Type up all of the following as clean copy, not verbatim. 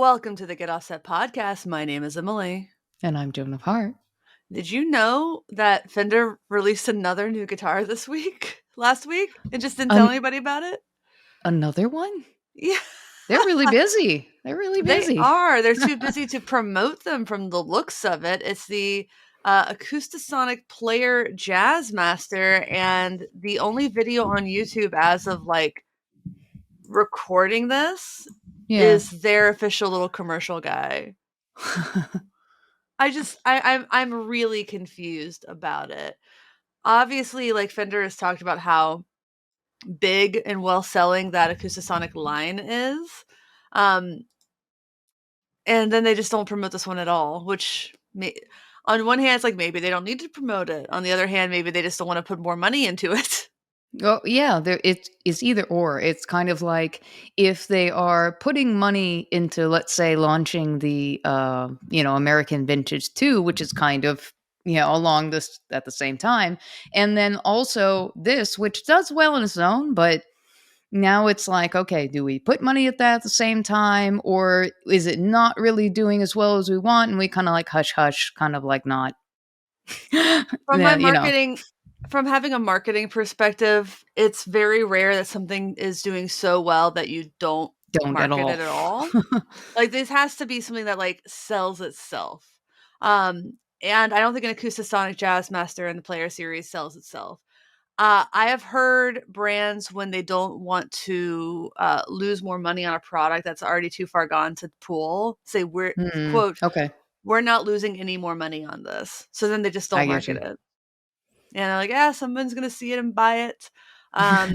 Welcome to the Get Offset podcast. My name is Emily. And I'm Joan of Heart. Did you know that Fender released another new guitar last week, and just didn't tell An- anybody about it? Another one? Yeah, They're really busy. They're really they busy. are. They're too busy to promote them from the looks of it. It's the Acoustasonic Player Jazz Master, and the only video on YouTube as of recording this Yeah. is their official little commercial guy. I'm really confused about it. Obviously, Fender has talked about how big and well selling that Acoustasonic line is. Um, and then they just don't promote this one at all, which on one hand, it's like maybe they don't need to promote it. On the other hand, maybe they just don't want to put more money into it. Oh, yeah. It's either or. It's kind of like if they are putting money into, let's say, launching the, American Vintage 2, which is kind of, along this at the same time. And then also this, which does well on its own, but now it's like, okay, do we put money at that at the same time, or is it not really doing as well as we want? And we kind of like hush hush, kind of like not, From my you know. marketing from having a marketing perspective, it's very rare that something is doing so well that you don't Don't at market all. it at all. Like, this has to be something that, sells itself. And I don't think an Acoustasonic Jazz Master in the Player series sells itself. I have heard brands, when they don't want to lose more money on a product that's already too far gone to pool, say, quote, Okay, we're not losing any more money on this. So then they just don't I get market you. it. And they're like, yeah, someone's going to see it and buy it. Um,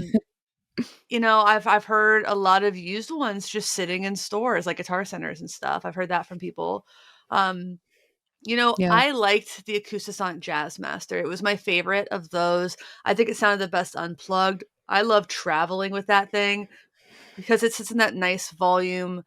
I've heard a lot of used ones just sitting in stores, like Guitar Centers and stuff. I've heard that from people. Um, Yeah. I liked the Acoustasonic Jazz Master. It was my favorite of those. I think it sounded the best unplugged. I love traveling with that thing because it sits in that nice volume.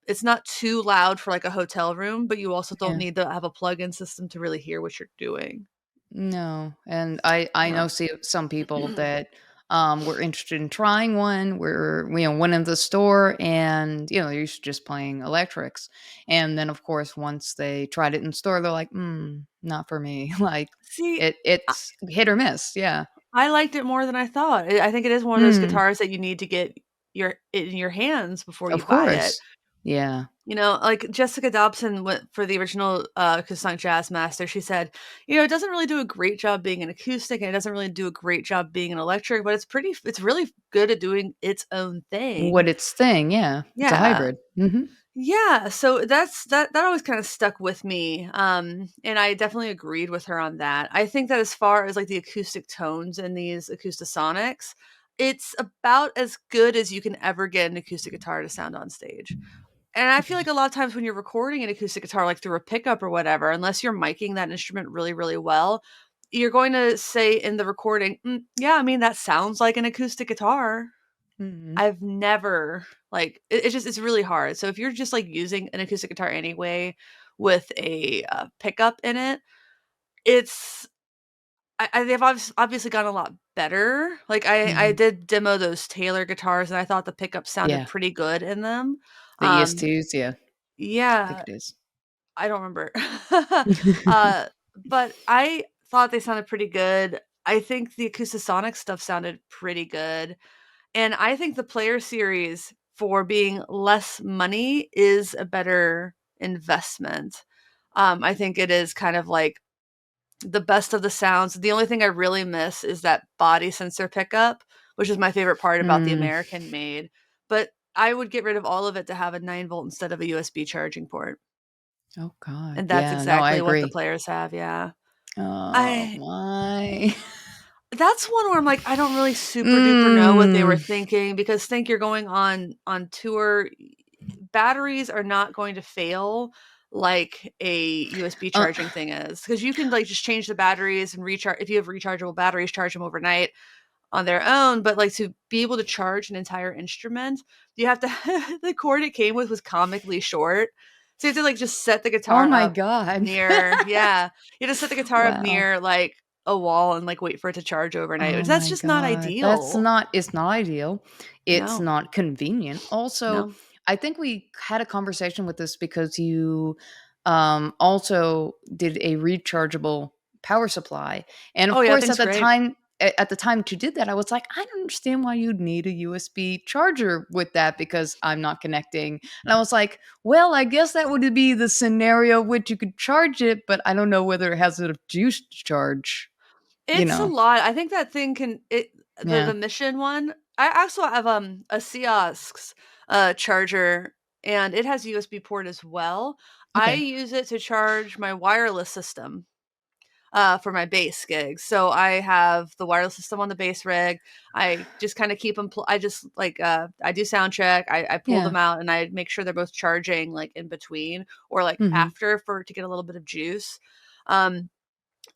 It's not too loud for like a hotel room, but you also don't Yeah. need to have a plug-in system to really hear what you're doing. No, and I No. know some people that were interested in trying one. Were went in the store and they're used to just playing electrics, and then of course once they tried it in store, they're like, not for me. Like See, it's hit or miss. Yeah. I liked it more than I thought. I think it is one of those Mm, guitars that you need to get in your hands before you of buy it. course. Yeah. Like Jessica Dobson went for the original Acoustasonic Jazz Master. She said, it doesn't really do a great job being an acoustic, and it doesn't really do a great job being an electric, but it's really good at doing its own What thing. its thing? Yeah. It's a Yeah. hybrid. Hmm. Yeah, so that always kind of stuck with me. And I definitely agreed with her on that. I think that as far as like the acoustic tones in these Acoustasonics, it's about as good as you can ever get an acoustic guitar to sound on stage. And I feel like a lot of times when you're recording an acoustic guitar, like through a pickup or whatever, unless you're miking that instrument really, really well, you're going to say in the recording, yeah, I mean, that sounds like an acoustic guitar. Hmm. I've never it's really hard. So if you're just like using an acoustic guitar anyway with a pickup in it, it's they've obviously gotten a lot better. Like I Hmm. did demo those Taylor guitars, and I thought the pickup sounded Yeah. pretty good in them. The Um, ES2s. Yeah. I think yeah, it is. I don't remember, uh, but I thought they sounded pretty good. I think the Acoustasonic stuff sounded pretty good. And I think the Player series, for being less money, is a better investment. I think it is kind of like the best of the sounds. The only thing I really miss is that body sensor pickup, which is my favorite part about the Mm. American made. But I would get rid of all of it to have a 9-volt instead of a USB charging port. Oh God. And that's Yeah. No, I exactly what the agree. Players have, yeah. Oh I my. That's one where I'm like, I don't really super duper know what they were Mm. thinking, because think you're going on tour, batteries are not going to fail like a USB Uh, charging thing is, because you can like just change the batteries and recharge. If you have rechargeable batteries, charge them overnight on their own. But like, to be able to charge an entire instrument, you have to the cord it came with was comically short. So you have to like just set the oh guitar my up God. near, yeah, you have to set the guitar up Wow. near like a wall and like wait for it to charge overnight, which Oh that's my just not God. ideal. It's not ideal. It's No, not convenient. Also, no. I think we had a conversation with this because you also did a rechargeable power supply, and Oh, of yeah, course thing's great. at the time that you did that, I was like, I don't understand why you'd need a USB charger with that because I'm not connecting. And I was like, well, I guess that would be the scenario which you could charge it, but I don't know whether it has a juice charge. You It's a know? lot. I think that thing can it the Yeah. Mission one. I also have a Kiosk's charger, and it has a USB port as well. I Okay. use it to charge my wireless system for my bass gigs. So I have the wireless system on the bass rig. I just kind of keep them. I just like I do sound check. I pull Yeah. them out and I make sure they're both charging like in between or like Mhm. after for to get a little bit of juice. Um,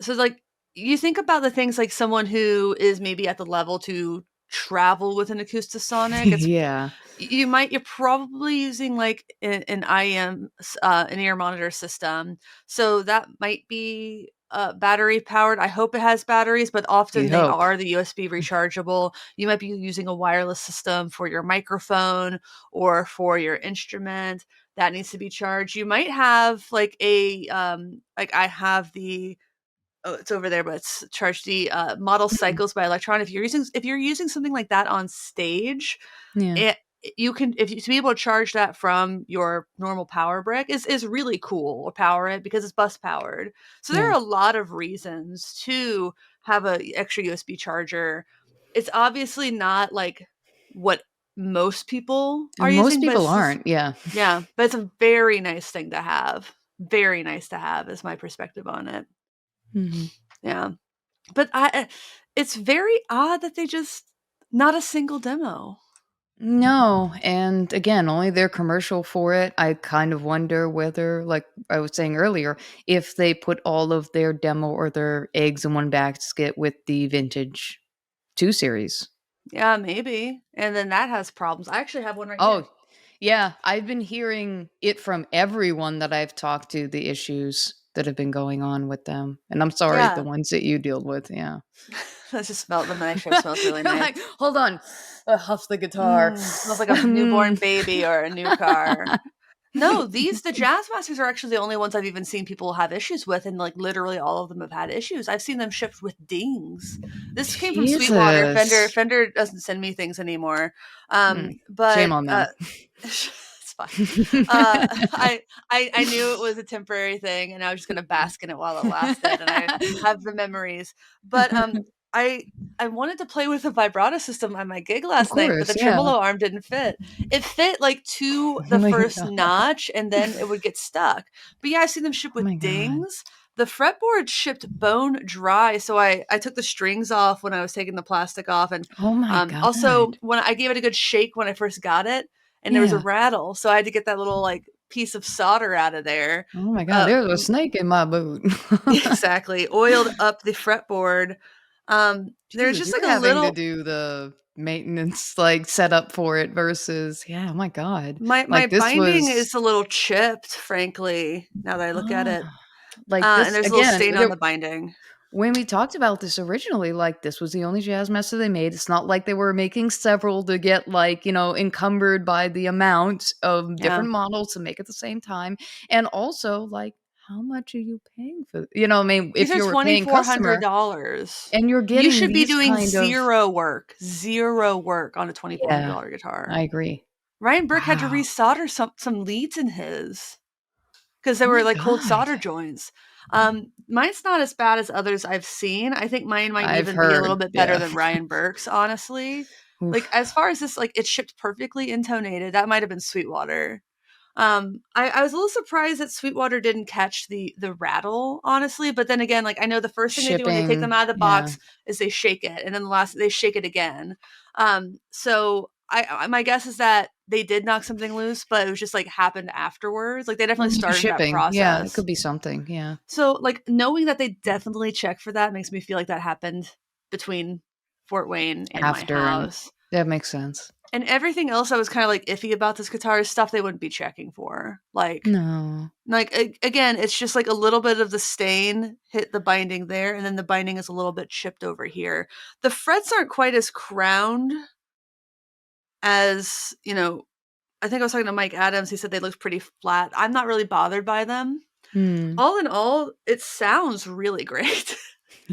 so like you think about the things like someone who is maybe at the level to travel with an Acoustasonic. Yeah. You're probably using like an IM an ear monitor system. So that might be battery powered. I hope it has batteries, but You often they hope. are the USB rechargeable. You might be using a wireless system for your microphone or for your instrument that needs to be charged. You might have like a like I have the oh, it's over there, but it's charged the model Mhm. cycles by electron. If you're using something like that on stage, Yeah. it you can if you to be able to charge that from your normal power brick is really cool to power it because it's bus powered. So there Yeah. are a lot of reasons to have a extra USB charger. It's obviously not like what most people are And most using, but people it's just aren't, yeah. yeah, but it's a very nice thing to have. Very nice to have is my perspective on it. Mhm. Yeah. But it's very odd that they just not a single demo. No, and again, only their commercial for it. I kind of wonder whether, like I was saying earlier, if they put all of their demo or their eggs in one basket with the vintage 2 series. Yeah, maybe. And then that has problems. I actually have one right here. Oh, yeah, I've been hearing it from everyone that I've talked to, the issues that have been going on with them, and I'm sorry, the Yeah. ones that you deal with, yeah. That just smelled the nitro smells really You're nice. like, "Hold on." Huff the guitar. Smells like a newborn Mm. baby or a new car. No, the Jazz Masters are actually the only ones I've even seen people have issues with, and like literally all of them have had issues. I've seen them shipped with dings. This came from Sweetwater. Jesus. Fender doesn't send me things anymore. Shame But on them. it's fine. I I knew it was a temporary thing, and I was just gonna bask in it while it lasted, and I have the memories. But I I wanted to play with a vibrato system on my gig Of last night, but the course, yeah. tremolo arm didn't fit. It fit like to Oh the my first god. notch, and then it would get stuck. But yeah, I see them ship Oh with my god. dings. The fretboard shipped bone dry, so I took the strings off when I was taking the plastic off, and Oh my also god. when I gave it a good shake when I first got it, and there was a Yeah. rattle, so I had to get that little like piece of solder out of there. Oh my god, Uh, there's a snake in my boot. exactly, oiled up the fretboard. There's Jesus, just you're like a having to little do the maintenance, like, setup for it versus yeah, oh my god. my Like, this binding was is a little chipped, frankly, now that I look at it. ah, like, And this there's a little again, stain on there the binding. when we talked about this originally, like, this was the only jazz master they made. It's not like they were making several to get, like, encumbered by the amount of Yeah. different models to make at the same time. And also, like, how much are you paying for I mean, These if are you're a paying customer $2,400. and you're You getting should be these doing kind of 0 work on a yeah, $2,400 guitar. I agree. Ryan Burke had to Wow. resolder some leads in his. 'Cause Oh they were, my like, cold god. solder joints. Mine's not as bad as others I've seen. I think mine might I've even be a little heard, bit better yeah. than Ryan Burke's, honestly. Like, Oof. as far as this, like, it shipped perfectly intonated, that might have been Sweetwater. I was a little surprised that Sweetwater didn't catch the rattle, honestly, but then again, like, I know the first thing they do when they take them Shipping, out of the yeah. box is they shake it, and then the last they shake it again. So I my guess is that they did knock something loose, but it was just, like, happened afterwards. Like, they Well, definitely maybe started that shipping, yeah, it process. could be something, yeah. So, like, knowing that they definitely checked for that makes me feel like that happened between Fort Wayne and my After and house. that makes sense. And everything else I was kinda, like, iffy about this guitar is stuff they wouldn't be checking for. No. Again, it's just, like, a little bit of the stain hit the binding there, and then the binding is a little bit chipped over here. The frets aren't quite as crowned as, I think I was talking to Mike Adams, he said they looked pretty flat. I'm not really bothered by them. Hmm. All in all, it sounds really great.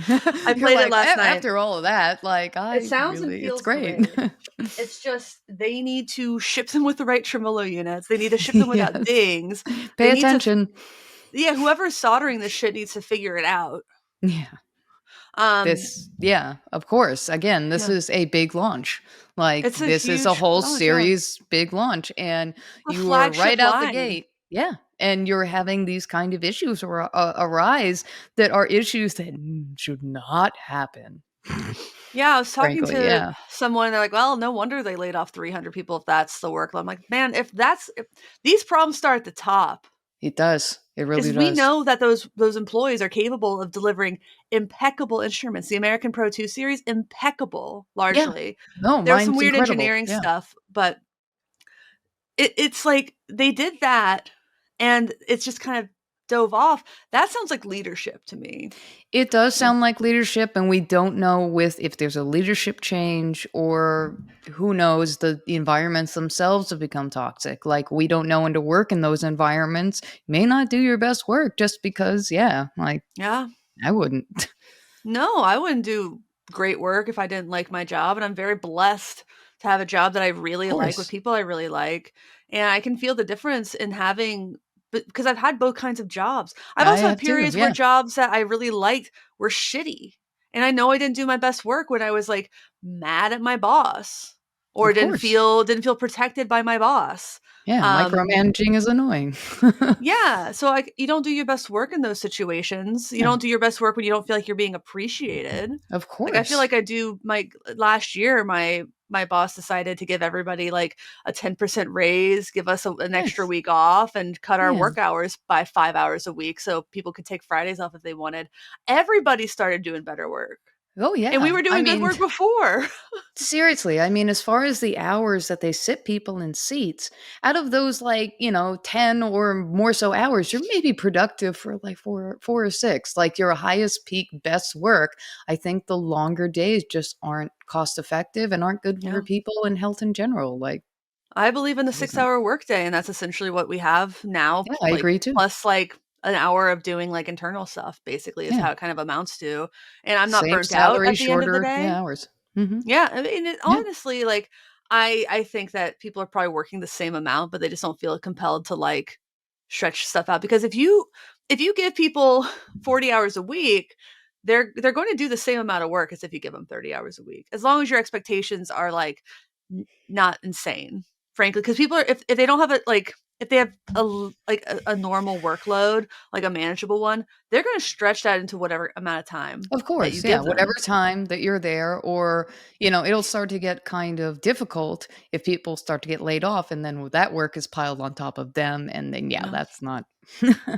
I You're played it like, last night. After all of that, like, It sounds and it's feels great." great. It's just they need to ship them with the right tremolo units. They need to ship them without Yes. dings. They Pay need to attention. yeah, whoever's soldering this shit needs to figure it out. Yeah. Um, Yeah, of course. Again, this yeah, is a big launch. Like, it's a this is a huge whole launch, yeah. series big launch, and A you are flagship right out the line. gate. Yeah, and you're having these kind of issues arise that are issues that should not happen. Yeah, I was talking Frankly, to yeah. someone, they're like, "Well, no wonder they laid off 300 people if that's the workload." I'm like, "Man, if these problems start at the top, It does. It really is we does. know that those employees are capable of delivering impeccable instruments. The American Pro 2 series, impeccable, Yeah. largely. No, There was some mine's weird incredible. engineering Yeah. stuff, but it's like they did that, and it's just kind of dove off. That sounds like leadership to me. It does Like, sound like leadership, and we don't know with if there's a leadership change or who knows, the environments themselves have become toxic. Like, we don't know when to work in those environments. You may not do your best work just because, yeah, like, yeah. I wouldn't. No, I wouldn't do great work if I didn't like my job, and I'm very blessed to have a job that I Of really like with course. people I really like, and I can feel the difference in having because I've had both kinds of jobs. I've I also had have too. periods where Yeah. jobs that I really liked were shitty, and I know I didn't do my best work when I was, like, mad at my boss or Of course. didn't feel protected by my boss. Yeah. Um Micromanaging is annoying. yeah, so, like, you don't do your best work in those situations. You Yeah. don't do your best work when you don't feel like you're being appreciated. Of Like, I feel course. like I do last year, my boss decided to give everybody, like, a 10% raise, give us an extra Nice. week off, and cut our Yeah. work hours by 5 hours a week so people could take Fridays off if they wanted. Everybody started doing better work, Oh, and we yeah. were I doing good mean, work before. seriously, I mean, as far as the hours that they sit people in seats, out of those, like, 10 or more so hours, you're maybe productive for like four or six, like your highest peak best work. I think the longer days just aren't cost effective and aren't good for Yeah. people and health in general. Like, I believe in the it isn't. 6-hour workday, and that's essentially what we have now, Yeah, I like, agree too. plus, like, an hour of doing, like, internal stuff, basically, is Yeah. how it kind of amounts to, and I'm not Same burnt out salary, at the end of the shorter, day. yeah, hours. Hmm. Yeah, I mean, Yeah. honestly, like, I think that people are probably working the same amount, but they just don't feel compelled to, like, stretch stuff out, because if you give people 40 hours a week, they're going to do the same amount of work as if you give them 30 hours a week, as long as your expectations are, like, not insane, frankly, because people are if they don't have it, like, if they have a normal workload, like a manageable one, they're gonna stretch that into whatever amount of time Of that you course, yeah, give whatever them. time that you're there or, it'll start to get kind of difficult if people start to get laid off and then that work is piled on top of them and then, yeah, Yeah. that's not.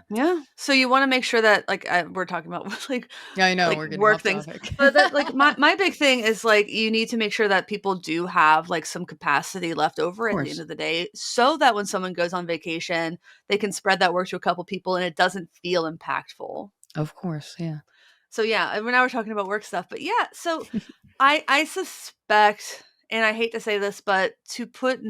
Yeah. So you wanna make sure that, like, we're talking about, like Yeah, I know, like, we're getting work off things, topic. but that like, my big thing is, like, you need to make sure that people do have, like, some capacity left Of over at the end course. of the day, so that when someone goes on vacation, they can spread that work to a couple people and it doesn't feel impactful. Of course, yeah. So, yeah, and now we're talking about work stuff, but yeah, so I suspect, and I hate to say this, but to put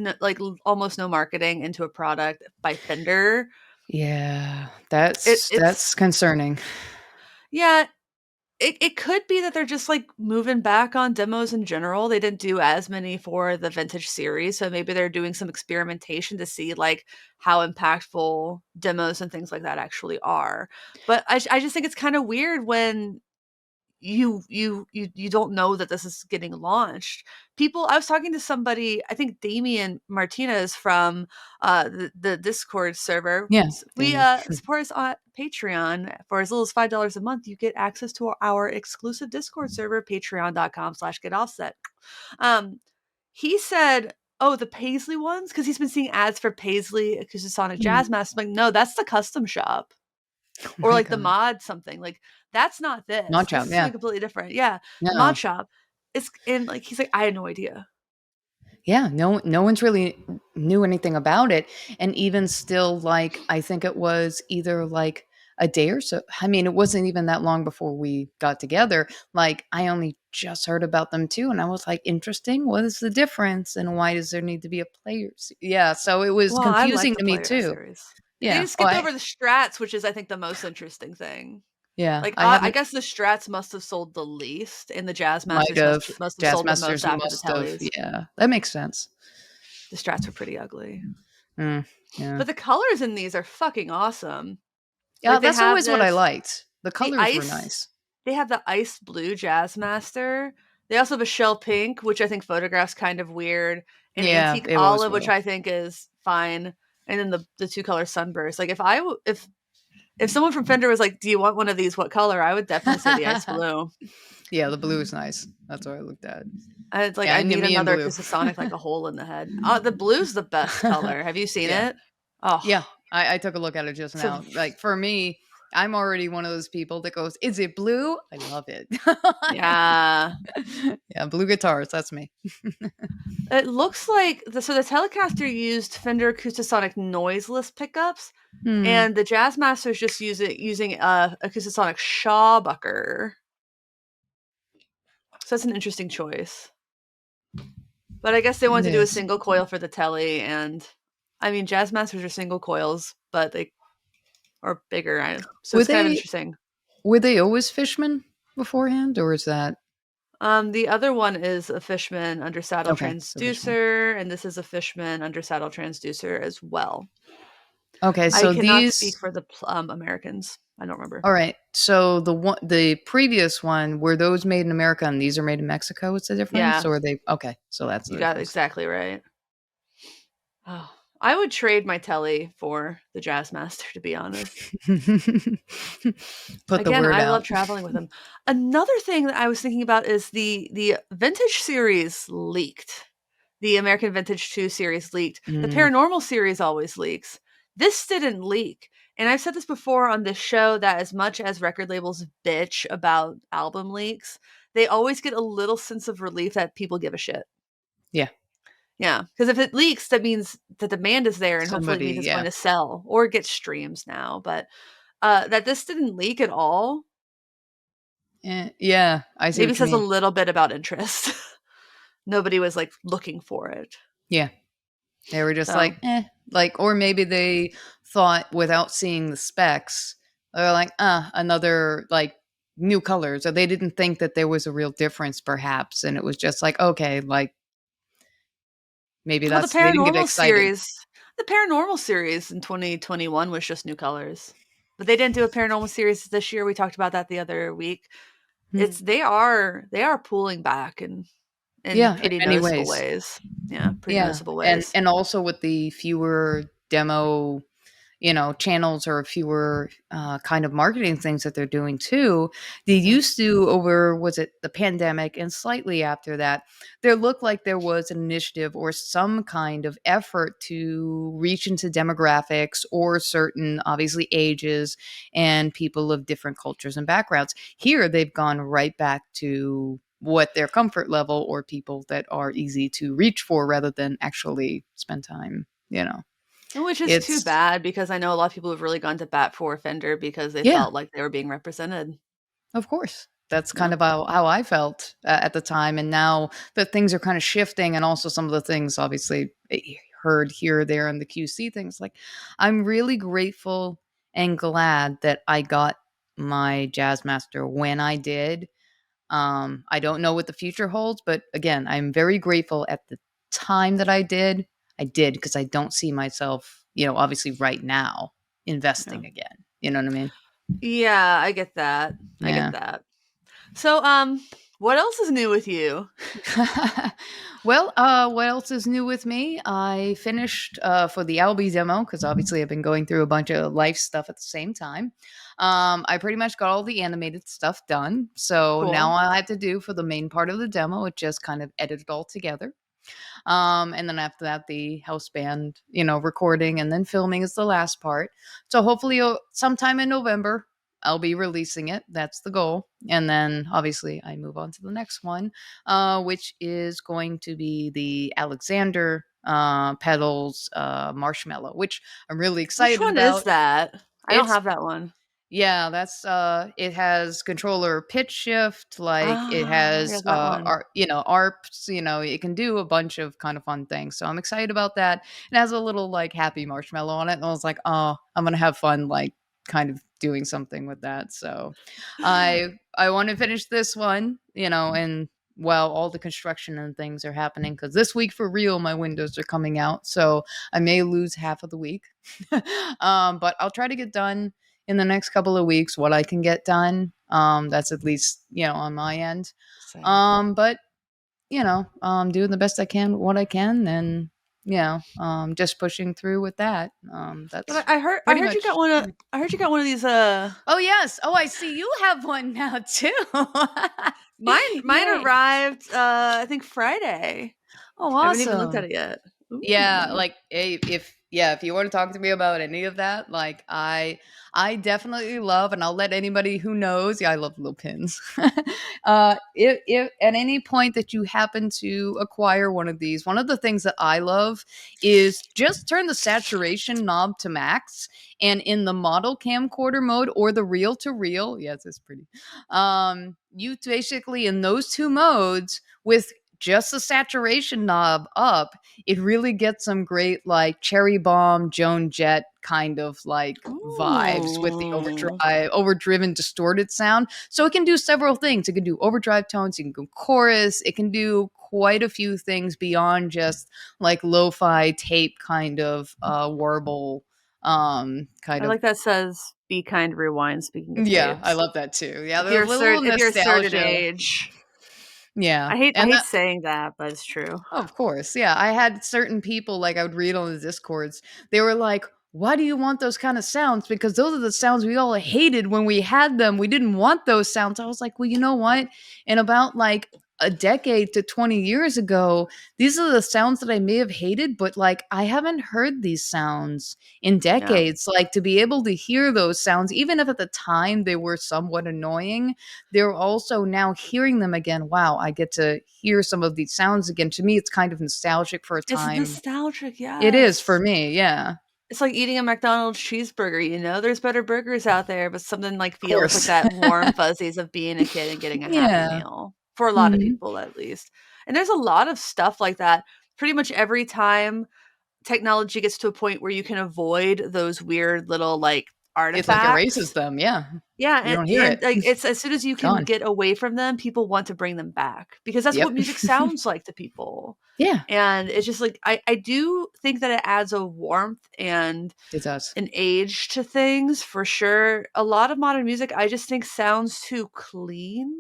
almost no marketing into a product by Fender, Yeah, it's that's concerning. yeah, it could be that they're just, like, moving back on demos in general. They didn't do as many for the vintage series, so maybe they're doing some experimentation to see, like, how impactful demos and things like that actually are. But I just think it's kinda weird when you don't know that this is getting launched. People I was talking to somebody, I think Damian Martinez from, the Discord server. Yeah, Damien. Support us on Patreon for as little as $5 a month. You get access to our exclusive Discord server, patreon.com/getoffset. Um, he said, "Oh, the Paisley ones," because 'cause he's been seeing ads for Paisley Acoustasonic Mm. Jazz Mask. I'm like, "No, that's the custom shop." Oh Or my like the god. mod something, like, that's not this. Not This job, is yeah. something completely different. Yeah, the mod No. shop. It's and, like, he's like, "I had no idea." Yeah, no one's really knew anything about it, and even still, like, I think it was either, like, a day or so. I mean, it wasn't even that long before we got together, like, I only just heard about them too. And I was like, interesting. What is the difference? And why does there need to be a Yeah. So it was Well, I like confusing the to me player too. series. They Yeah. just Oh, skipped over the Strats, which is, I think, the most interesting thing. yeah. Like, I I haven't, guess the Strats must have sold the least, and the Jazz might Masters have, must have Jazz sold the Masters most after the must have. Tellys. Yeah. That makes sense. The Strats were pretty ugly. Mm, yeah. But the colors in these are fucking awesome. Yeah. Like, That's always what I liked. The the colors were ice nice. they have the ice blue Jazz Master. They also have a shell pink, which I think photographs kind of weird, and Yeah. antique It was olive, which well. I think is fine, and then the two color sunburst. Like, if someone from Fender was like, "Do you want one of these? What color?" I would definitely say the ice blue. Yeah. The blue is nice. That's what I looked at. It's like Yeah. I And need me and another blue. Acoustasonic, like a hole in the head. The blue's the best color. Have you seen Yeah. it? Oh, Yeah, I took a look at it just so now. Like for me, I'm already one of those people that goes, "Is it blue?" I love it. yeah. Yeah, blue guitars. That's me. It looks like the Telecaster used Fender Acoustasonic noiseless pickups, Hmm. and the Jazz Masters just using a Acoustasonic Shawbucker. So that's an interesting choice. But I guess they wanted It to do a is. single coil for the Telly, and I mean Jazz Masters are single coils, but they are bigger. So Were it's kind of they interesting. were they always Fishmen beforehand, or is that The other one is a Fishman under saddle okay? So Fishmen. transducer, and this is a Fishman under saddle transducer as well. Okay, I so cannot speak these. for the Americans. I don't remember. All right. So the previous one, were those made in America and these are made in Mexico? What's the difference? Yeah, Or are they okay? So that's the you got it difference. exactly right. Oh, I would trade my Telly for the Jazzmaster, to be honest. Put the Again, word I love out. traveling with him. Another thing that I was thinking about is the vintage series leaked. The American Vintage 2 series leaked. The Mm, Paranormal series always leaks. This didn't leak. And I've said this before on this show that as much as record labels bitch about album leaks, they always get a little sense of relief that people give a shit. yeah. Yeah, because if it leaks, that means the demand is there, and hopefully it means Somebody, it's going yeah. to sell or get streams now. But that this didn't leak at all Yeah, I see maybe what you says a mean. little bit about interest. Nobody was like looking for it. Yeah, they were just So like, like, or maybe they thought without seeing the specs, they're like, another like new colors, or they didn't think that there was a real difference, perhaps, and it was just like, okay, like maybe well, they didn't get excited. the paranormal series in 2021 was just new colors. But they didn't do a paranormal series this year. We talked about that the other week. Hmm. They are pulling back in Yeah, in pretty many noticeable ways. ways. Yeah, pretty Yeah, noticeable and ways. also with the fewer demo channels or fewer kind of marketing things that they're doing too. They Yeah. used to, over, was it the pandemic and slightly after that, there looked like there was an initiative or some kind of effort to reach into demographics or certain, obviously, ages and people of different cultures and backgrounds. Here, they've gone right back to what their comfort level or people that are easy to reach for rather than actually spend time. Which is too It's bad because I know a lot of people have really gone to bat for Fender because they yeah, felt like they were being represented. of course. That's kind Yeah. of how I felt at the time. And now that things are kind of shifting, and also some of the things, obviously, heard here, there, and the QC things, like, I'm really grateful and glad that I got my Jazz Master when I did. I don't know what the future holds, but again, I'm very grateful at the time that I did. I did because I don't see myself, obviously right now Yeah. investing again. You know what I mean? Yeah, I get that. I get Yeah. that. So, what else is new with you? Well, what else is new with me? I finished for the Albie demo because obviously I've been going through a bunch of life stuff at the same time. I pretty much got all the animated stuff done. So now Cool. all I had to do for the main part of the demo, it just kind of edit it all together. And then after that, the house band, recording and then filming is the last part. So hopefully, sometime in November, I'll be releasing it. That's the goal. And then obviously, I move on to the next one, which is going to be the Alexander pedals marshmallow, which I'm really Which excited one is about. that? I don't It's have that one. Yeah, that's it has controller pitch shift, like it Ah, yeah, has that one. ARPs, it can do a bunch of kind of fun things. So I'm excited about that. It has a little like happy marshmallow on it. And I was like, oh, I'm gonna have fun like kind of doing something with that. So I want to finish this one, and while all the construction and things are happening, because this week for real, my windows are coming out. So I may lose half of the week. But I'll try to get done in the next couple of weeks what I can get done. That's at least, on my end. Same. But doing the best I can with what I can, and just pushing through with that. But That's I pretty heard you got much. one of I heard you got one of these Oh yes. Oh, I see you have one now too. mine Yay. arrived I think Friday. Oh, I haven't even looked at awesome. it yet. Yeah, Ooh. like if you want to talk to me about any of that, like I definitely love, and I'll let anybody who knows, yeah, I love little pins. If at any point that you happen to acquire one of these, one of the things that I love is just turn the saturation knob to max, and in the model camcorder mode or the reel to reel, yes, it's pretty. You basically in those two modes with just the saturation knob up, it really gets some great like cherry bomb Joan Jett kind of like vibes with the Ooh. overdriven distorted sound. So it can do several things. It can do overdrive tones, it can do chorus, it can do quite a few things beyond just like lo-fi tape kind of warble kind I of. like that says "Be kind, rewind." Speaking of Yeah, I tapes, love that too. Yeah, the little if you're a certain nostalgia. age, Yeah. I And hate saying that, but it's true. of course, yeah. I had certain people, like, I would read on the discords, they were like, "Why do you want those kind of sounds? Because those are the sounds we all hated when we had them. We didn't want those sounds." I was like, "Well, you know what? In about, like, a decade to 20 years ago, these are the sounds that I may have hated, but, like, I haven't heard these sounds in Yeah. decades." Like, to be able to hear those sounds, even if at the time they were somewhat annoying, they're also now hearing them again. Wow, I get to hear some of these sounds again. To me, it's kind of nostalgic for a It's time. nostalgic, It is for yes. me, yeah. It's like eating a McDonald's cheeseburger, you know? There's better burgers out there, but something, like, Of feels like course. that warm fuzzies of being a kid and getting a Happy Yeah. Meal, for a lot of Mhm. people, at least. And there's a lot of stuff like that. Pretty much every time technology gets to a point where you can avoid those weird little, like, It, like, artifacts. erases them, yeah. Yeah, You don't hear and, it. like, it's as soon as you can Gone. get away from them, people want to bring them back, because that's Yep. what music sounds like to people. Yeah, And it's just like I do think that it adds a warmth and it does. an age to things for sure. A lot of modern music I just think sounds too clean.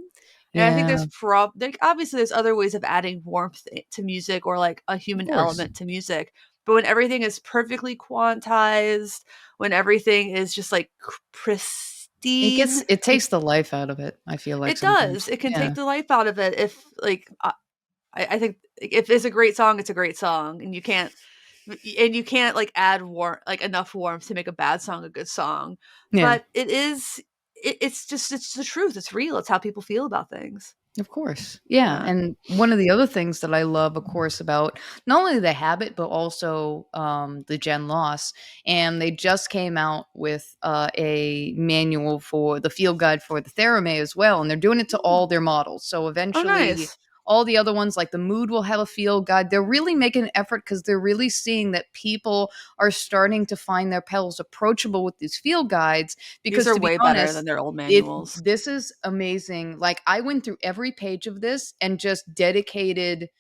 And I think Yeah, like obviously there's other ways of adding warmth to music or like a of human course. element to music. But when everything is perfectly quantized, when everything is just like pristine, It takes the life out of it, I feel like it does. sometimes. It can Yeah, take the life out of it if like I think if it's a great song, it's a great song, and you can't like add like enough warmth to make a bad song a good song. yeah. But it's just it's the truth. It's real. It's how people feel about things. Of course. Yeah. Yeah. And one of the other things that I love, of course, about not only the habit, but also the Gen Loss. And they just came out with a manual for the field guide for the Theramay as well. And they're doing it to all Mm. their models. So Oh, eventually, nice. all the other ones, like the Mood, will have a field guide. They're really making an effort because they're really seeing that people are starting to find their pedals approachable with these field guides. These Because are to be way better than honest, their old it manuals. this is amazing. Like, I went through every page of this and just dedicated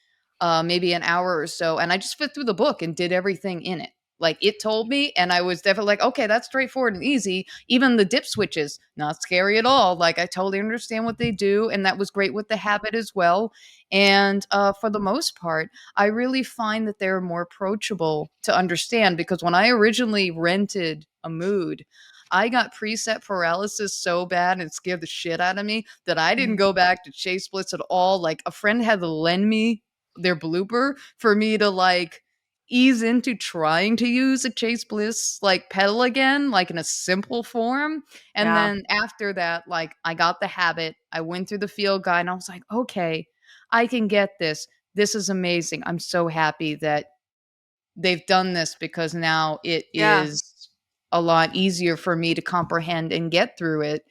maybe an hour or so, and I just flipped through the book and did everything in it. Like, it told me, and I was definitely like, okay, that's straightforward and easy. Even the dip switches, not scary at all. Like, I totally understand what they do, and that was great with the habit as well. And for the most part, I really find that they're more approachable to understand, because when I originally rented a Mood, I got preset paralysis so bad and it scared the shit out of me that I didn't Mhm. go back to Chase Bliss at all. Like, a friend had to lend me their blooper for me to like ease into trying to use a Chase Bliss like pedal again, like in a simple form. And Yeah. then after that, like, I got the habit. I went through the field guide and I was like, okay, I can get this. This is amazing. I'm so happy that they've done this, because now it Yeah. is a lot easier for me to comprehend and get through it.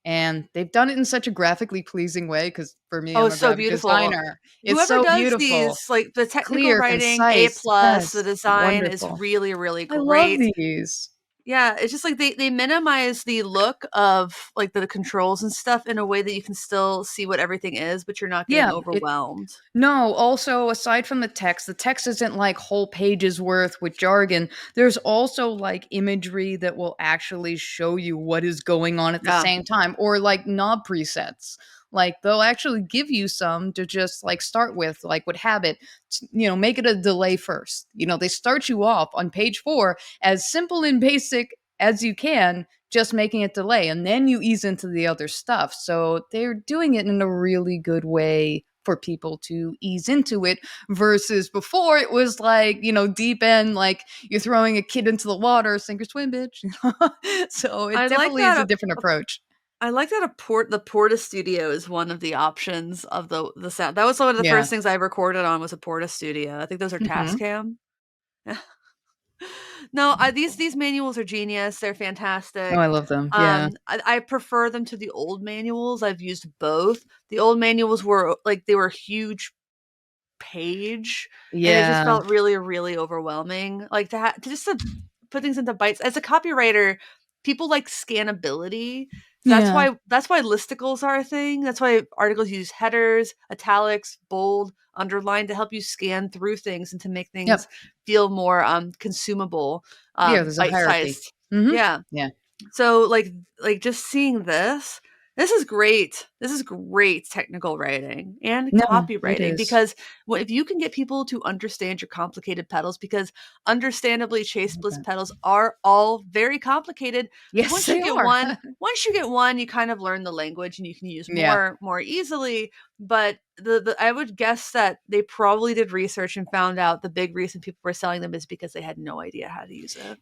And they've done it in such a graphically pleasing way because for me, Oh, I'm it's a so graphic beautiful. designer. It's Whoever so does beautiful, these, like, the technical clear, writing, A concise. plus, the Yes, design is wonderful. really, really I love great. these. Yeah, it's just like they minimize the look of, like, the controls and stuff in a way that you can still see what everything is, but you're not getting Yeah, it overwhelmed. no, also aside from the text isn't like whole pages worth with jargon. There's also like imagery that will actually show you what is going on at the Yeah. same time, or like knob presets. Like they'll actually give you some to just like start with Habit, make it a delay first. They start you off on page 4 as simple and basic as you can, just making it delay, and then you ease into the other stuff. So they're doing it in a really good way for people to ease into it versus before it was like, deep end, like you're throwing a kid into the water, sink or swim, bitch. So it I like definitely is that a different approach. I like that the Porta Studio is one of the options of the sound. That was one of the Yeah. first things I recorded on was a Porta Studio. I think those are Hmm. Tascam. No, these manuals are genius. They're Oh, I fantastic. love them. Yeah. I prefer them to the old manuals. I've used both. The old manuals were like they were huge page, and it just Yeah. felt really, really overwhelming. Like to put things into bites. As a copywriter, people like scannability. So Yeah. that's why listicles are a thing. That's why articles use headers, italics, bold, underline to help you scan through things and to make things Yep. feel more consumable, Yeah. There's a bite hierarchy. sized. Hmm. Yeah. Yeah. So, just seeing this is great. This is great technical writing and No, it copywriting is. because if you can get people to understand your complicated pedals, because understandably I Chase love Bliss that. pedals are all very complicated. Yes, they are. Once you get one, you kind of learn the language and you can use Yeah. more easily. But the I would guess that they probably did research and found out the big reason people were selling them is because they had no idea how to use it.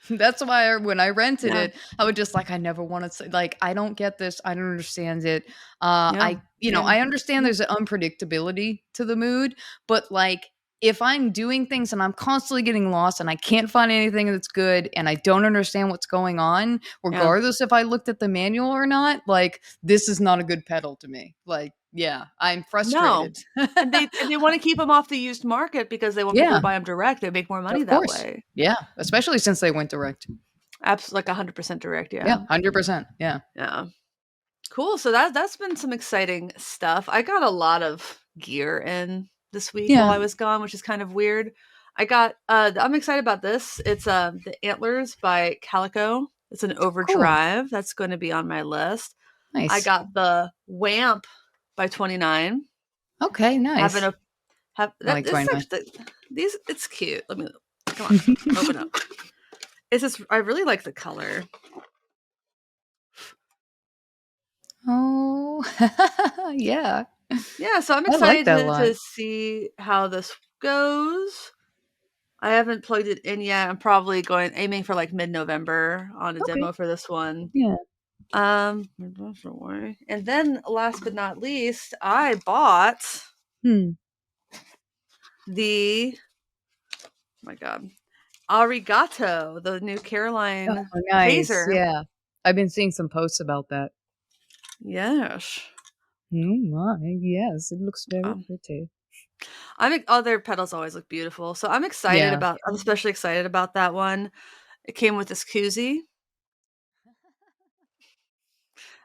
That's why when I rented Yeah. it, I would just like, I never want to say, like, I don't get this. I don't understand it. Yeah. I Same. understand Yep. there's an unpredictability to the mood, but like, if I'm doing things and I'm constantly getting lost and I can't find anything that's good and I don't understand what's going on, Yeah. regardless if I looked at the manual or not, like, this is not a good pedal to me. Like, yeah, I'm No. frustrated. And they wanna keep keep them off the used market because they want people to Yeah, buy them direct. They make more money of that course. way. Yeah, especially since they went direct. Like 100% direct, Yeah, yeah. 100%. Yeah. Yeah. Cool, so that's been some exciting stuff. I got a lot of gear in this week while Yeah. I was gone, which is kind of weird. I'm excited about this. It's, the Antlers by Calico. It's an Cool. overdrive that's gonna be on my list. I Nice. got the Wamp by 29. Okay, Having nice. a have I that like this 29. actually these it's cute. Let me come on, open up. It's just I really like the color. Oh, yeah. Yeah, so I'm I like excited that a lot. to see how this goes. I haven't plugged it in yet. I'm probably aiming for like mid-November on a Okay. demo for this one. Yeah. And then last but not least, I bought Hmm. the oh my god, Arigato, the new Oh, Caroline nice. phaser. Yeah. I've been seeing some posts about that. Yes. Oh my, yes, it looks very Um, pretty. Other pedals always look beautiful, so Yeah. I'm especially excited about that one. It came with this koozie,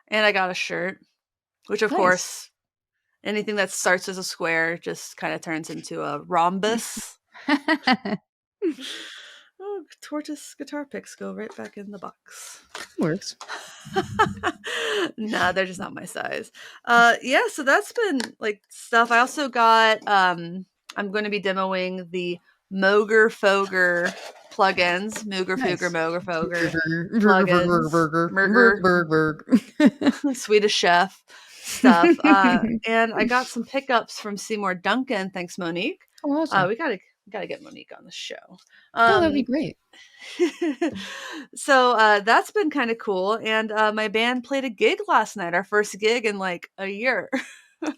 and I got a shirt, which of Nice. course, anything that starts as a square just kind of turns into a rhombus. Oh, Tortoise guitar picks go right back in the box. Works. Nah, they're just not my size. Yeah, so that's been like stuff. I also got I'm going to be demoing the Moger Foger plugins. Nice. Moger Foger Burger, burger, burger, plugins. burger, burger, Merger burger, Swedish Chef stuff. burger. And I got some pickups from Seymour Duncan. Thanks, Monique. Oh, awesome. We gotta get Monique on the show. Oh, that'd be Um, great. so that's been kind of cool. And my band played a gig last night, our first gig in like a year.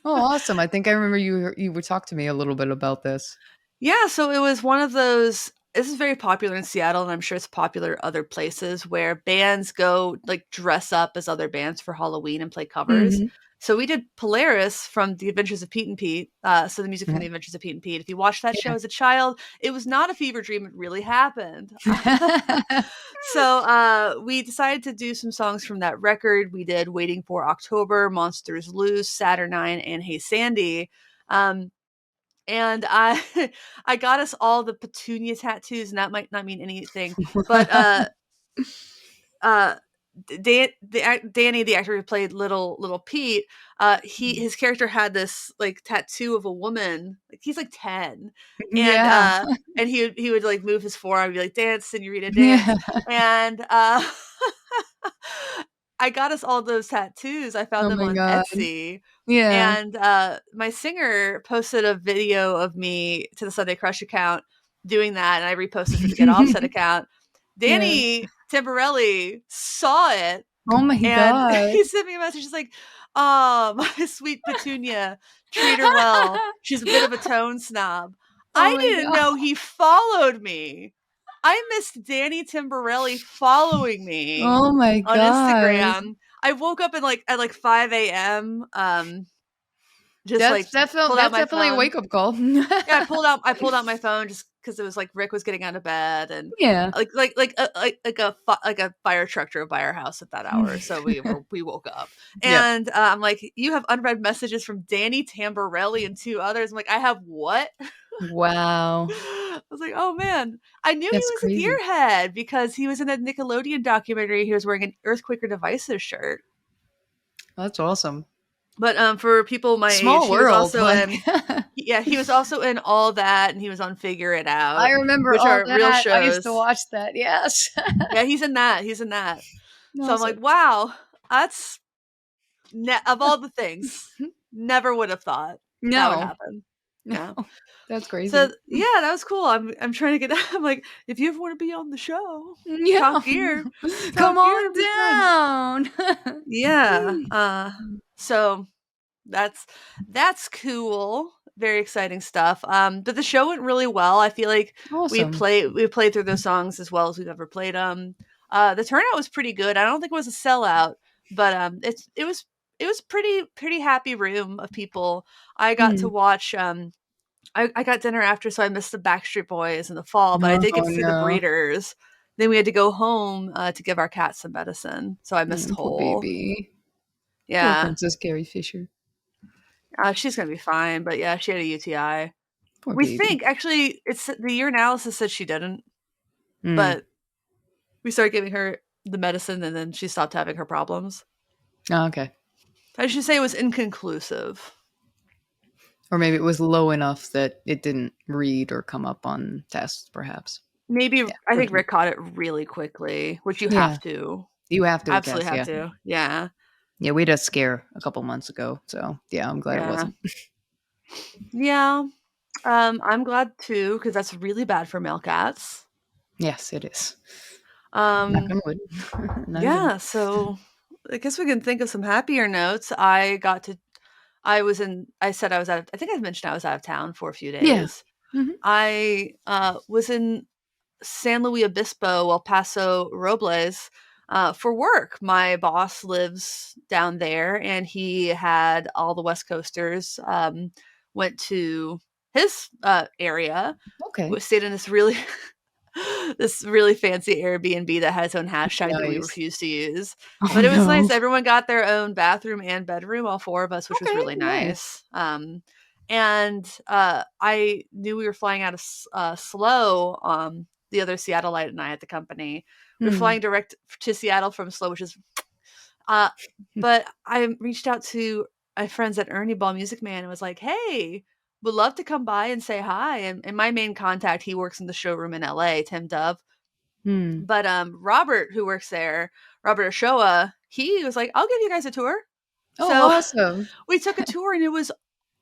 Oh, awesome. I think I remember you were talking to me a little bit about this. Yeah, so it was one of those. this is very popular in Seattle, and I'm sure it's popular other places where bands go like dress up as other bands for Halloween and play covers. Mhm. So we did Polaris from The Adventures of Pete and Pete. So the music from The Adventures of Pete and Pete. If you watched that show Yeah. as a child, it was not a fever dream. It really happened. So we decided to do some songs from that record. We did Waiting for October, Monsters Loose, Saturnine, and Hey Sandy. Um, and I I got us all the petunia tattoos, and that might not mean anything, but uh Danny, the actor who played little Pete, his character had this like tattoo of a woman. Like he's like 10, and Yeah. he would like move his forearm and be like, dance, senorita, dance. Yeah. And I got us all those tattoos. I found Oh them my on god. Etsy. Yeah. And my singer posted a video of me to the Sunday Crush account doing that, and I reposted to the Get Offset account. Yeah. Danny Tamborelli saw it, Oh my and god. he sent me a message. He's like, "Oh, my sweet Petunia, treat her well. She's a bit of a tone snob." Oh I my didn't god. know he followed me. I missed Danny Timborelli following me Oh my on god. Instagram. I woke up at like 5 a.m. Just That's like pulled out that's my definitely a phone. wake-up call. Yeah, I pulled out my phone just because it was like Rick was getting out of bed, and Yeah. like a fire truck drove by our house at that hour, so we woke up, Yep. and I'm like, you have unread messages from Danny Tamborelli and two others. I'm like, I have what? Wow. I was like, oh man, I knew he That's was a crazy. gearhead because he was in a Nickelodeon documentary. He was wearing an Earthquaker Devices shirt. That's awesome. But for people my age, Small he was world, also like in yeah, he was also in All That, and he was on Figure It I Out, remember which all are real that. I used to shows. watch that, yes. Yeah, he's in that. He's in that. So I'm like, Awesome. wow, that's of all the things, never would have thought that would No. happen. No. Yeah. That's So crazy. yeah, that was cool. I'm trying to get. I'm like, if you ever want to be on the show, Yeah. Come talk gear, on it'll be fun. down. Yeah. So That's cool. Very exciting stuff. But the show went really well. I feel like Awesome. we played through those songs as well as we've ever played them. The turnout was pretty good. I don't think it was a sellout, but it was pretty happy room of people. I got to Mm. watch I got dinner after, so I missed the Backstreet Boys in the fall, but I did get Oh, to see the no. Breeders. Then we had to go home to give our cat some medicine, so I missed Poor Hole. baby. Poor Yeah, Princess Carrie Fisher. she's gonna be fine, but yeah, she had a UTI. Poor We baby. think actually it's the year analysis said she didn't, Mm. but we started giving her the medicine and then she stopped having her problems. Oh, okay. I should say it was inconclusive. Or maybe it was low enough that it didn't read or come up on tests, perhaps. Maybe Yeah. I think Rick caught it really quickly, which you Yeah. have to. You have to, I Absolutely guess. have Yeah. to. Yeah. Yeah. We had a scare a couple months ago. So, yeah, I'm glad it Yeah. wasn't. Yeah. I'm glad too, because that's really bad for male cats. Yes, it is. Knock Um, on wood. Not again. yeah, so I guess we can think of some happier notes. I said I was out of, I think I mentioned I was out of town for a few Yeah. days. Hmm. I was in San Luis Obispo, El Paso Robles for work. My boss lives down there, and he had all the West Coasters went to his area. Okay. Stayed in this really this really fancy Airbnb that had its own hashtag that we Nice. refused to use. Oh, But it was no. nice. Everyone got their own bathroom and bedroom, all four of us, which was Okay. really Nice. nice. And I knew we were flying out of Slow, the other Seattleite and I at the company. We were Hmm. flying direct to Seattle from Slow, which is uh, but I reached out to my friends at Ernie Ball Music Man and was like, "Hey, would love to come by and say hi." And my main contact, he works in the showroom in LA, Tim Dove. Hmm. But Robert, who works there, Robert Oshoa, he was like, "I'll give you guys a tour." Oh, So awesome. we took a tour and it was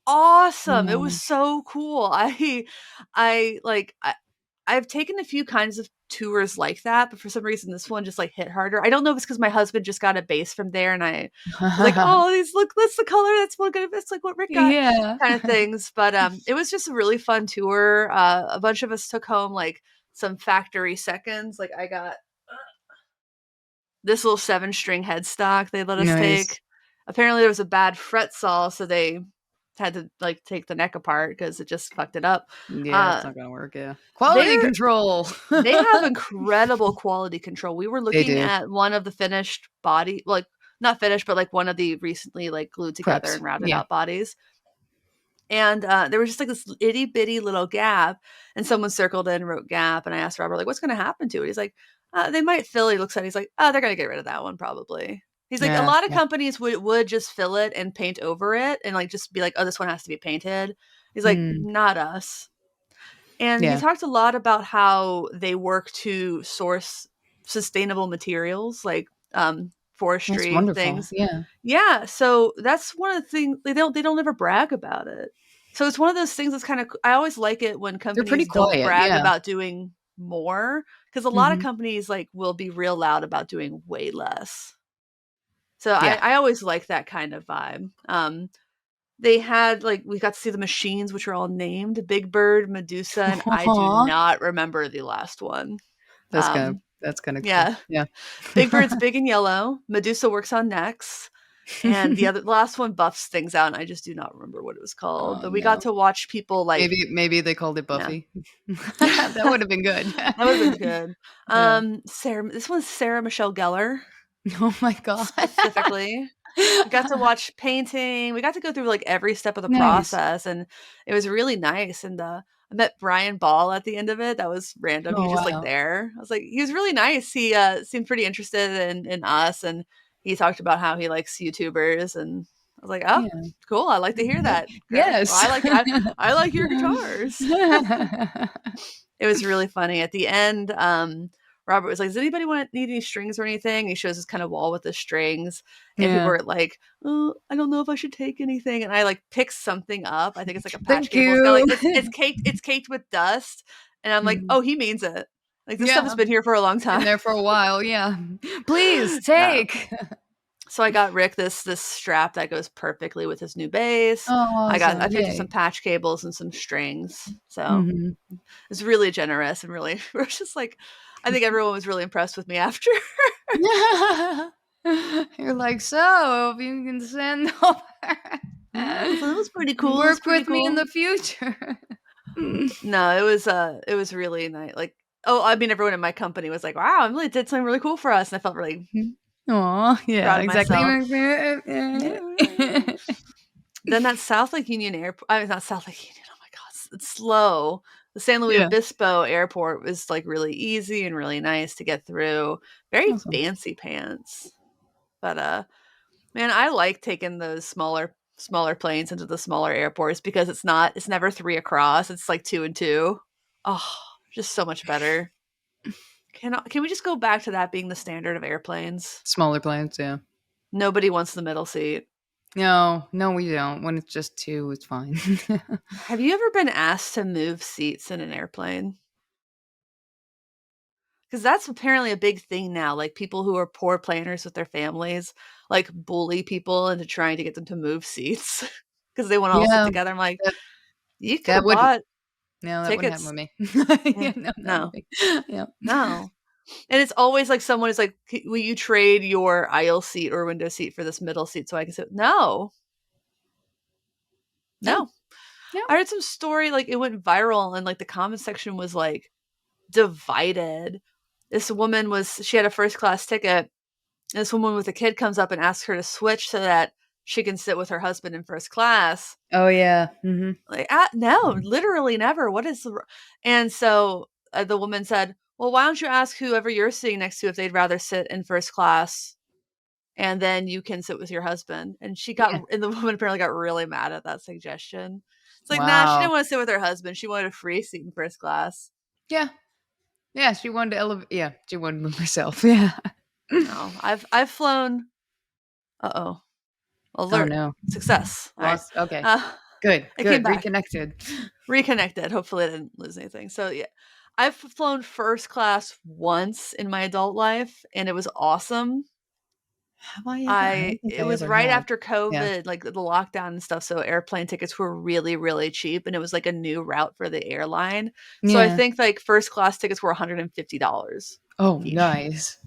awesome. It was Oh. so cool. I like I've taken a few kinds of tours like that, but for some reason this one just like hit harder. I don't know if it's because my husband just got a bass from there and I was like, oh, these look, that's the color. That's what good. It's like what Rick got, Yeah. kind of things. But it was just a really fun tour. A bunch of us took home like some factory seconds. Like I got this little 7-string headstock they let us Nice. take. Apparently there was a bad fret saw, so they had to like take the neck apart because it just fucked it up. Yeah, it's Uh, not gonna work, yeah. Quality they're control! they have incredible quality control. We were They looking do. at one of the finished body, like not finished, but like one of the recently like glued together Preps. and rounded Yeah. out bodies. And there was just like this itty bitty little gap, and someone circled in and wrote gap. And I asked Robert, like, what's going to happen to it? He's like, they might fill it. He looks at it. He's like, oh, they're going to get rid of that one probably. He's like, a Yeah, lot of yeah. companies would just fill it and paint over it and like just be like, oh, this one has to be painted. He's like, Mm. not us. And he Yeah. talked a lot about how they work to source sustainable materials like That's forestry wonderful, things. yeah. Yeah, so that's one of the things they don't ever brag about it. So it's one of those things that's kind of I always like it when They're pretty companies don't quiet, brag yeah. about doing more because a lot of Mhm. companies like will be real loud about doing way less. So I, Yeah. I always like that kind of vibe. They had like we got to see the machines, which are all named Big Bird, Medusa, and I do Aw. not remember the last one. That's Um, kinda cool, yeah, yeah. Big Bird's big and yellow. Medusa works on necks, and the last one buffs things out. And I just do not remember what it was called. Oh, But we got no. to watch people like Maybe they called it yeah, Buffy. That that would've been good. would have been good. Yeah. Sarah, this one's Sarah Michelle Gellar Oh my god. specifically. We got to watch painting. We got to go through like every step of the Nice. process, and it was really nice. And I met Brian Ball at the end of it. That was random. He Oh, was just like wow. there. I was like, he was really nice. He seemed pretty interested in us, and he talked about how he likes YouTubers. And I was like, oh, Yeah. cool. I like to hear that, girl. Well, Yes. I like your guitars. It was really funny. At the end, Robert was like, "Does anybody need any strings or anything?" He shows this kind of wall with the strings, and people Yeah. were like, "Oh, I don't know if I should take anything." And I like pick something up. I think it's like a patch Thank cable. It's kind of you. like it's caked with dust, and I'm like, Mhm. "Oh, he means it. Like this stuff has Yeah. been here for a long Been time." there for a while, yeah. Please Yeah. take. So I got Rick this strap that goes perfectly with his new bass. Oh, I awesome, picked up some yay. patch cables and some strings. So Mhm. it's really generous and really we're just like I think everyone was really impressed with me after. You're like, "So, if you can send over Yeah, so that was pretty cool. It was work pretty with me in cool. the future." No, it was really nice. Like, oh, I mean, everyone in my company was like, "Wow, Emily did something really cool for us," and I felt really Aw, yeah, proud of exactly. myself. Then that South Lake Union airport, I mean, not South Lake Union. Oh my god, it's slow. The San Luis Yeah, Obispo airport was like really easy and really nice to get through. Very awesome. fancy pants, but man, I like taking those smaller planes into the smaller airports because it's never 3 across, it's like 2 and 2. Oh, just so much better. Can we just go back to that being the standard of airplanes? Smaller planes, yeah. Nobody wants the middle seat. No, no, we don't. When it's just 2, it's fine. Have you ever been asked to move seats in an airplane? Because that's apparently a big thing now, like, people who are poor planners with their families, like, bully people into trying to get them to move seats because they wanna all sit Yeah, together. I'm like, that "You could that have wouldn't bought no, that wouldn't happen tickets." with me. Yeah, Yeah, no, not with no, me. Yeah. no. And it's always like someone is like, "Will you trade your aisle seat or window seat for this middle seat so I can sit?" No, No, no. no. I heard some story, like, it went viral and, like, the comment section was, like, divided. This woman she had a first class ticket. And this woman with a kid comes up and asks her to switch so that she can sit with her husband in first class. Oh, yeah. Mhm. Like, no, literally never. What is and so the woman said, well, why don't you ask whoever you're sitting next to if they'd rather sit in first class and then you can sit with your husband. And Yeah. and the woman apparently got really mad at that suggestion. It's like, nah, she Wow. didn't want to sit with her husband. She wanted a free seat in first class. Yeah. Yeah, she wanted to elevate. Yeah, she wanted to move herself, yeah. No, I've flown. Uh-oh. Oh, Alert. no. Success. All right. Lost okay. Uh, Good, I came good, back. reconnected. Reconnected. Hopefully I didn't lose anything. So yeah. I've flown first class once in my adult life and it was awesome. Have I ever? I I don't think it I was ever right have. after Yeah. COVID, like, the lockdown and stuff, so airplane tickets were really, really cheap, and it was, like, a new route for the airline. So I Yeah. think, like, first class tickets were $150 Oh, each. nice.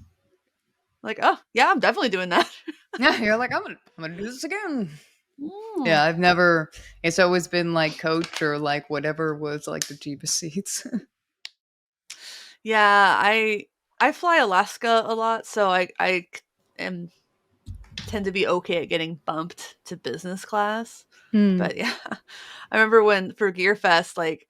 Like, "Oh, yeah, I'm definitely doing that." Yeah, you're like, I'm gonna do this again. Mm. Yeah, I've never it's always been, like, coach or, like, whatever was, like, the cheapest seats. Yeah, I fly Alaska a lot, so am tend to be okay at getting bumped to business class. Hmm. But yeah, I remember when for Gear Fest, like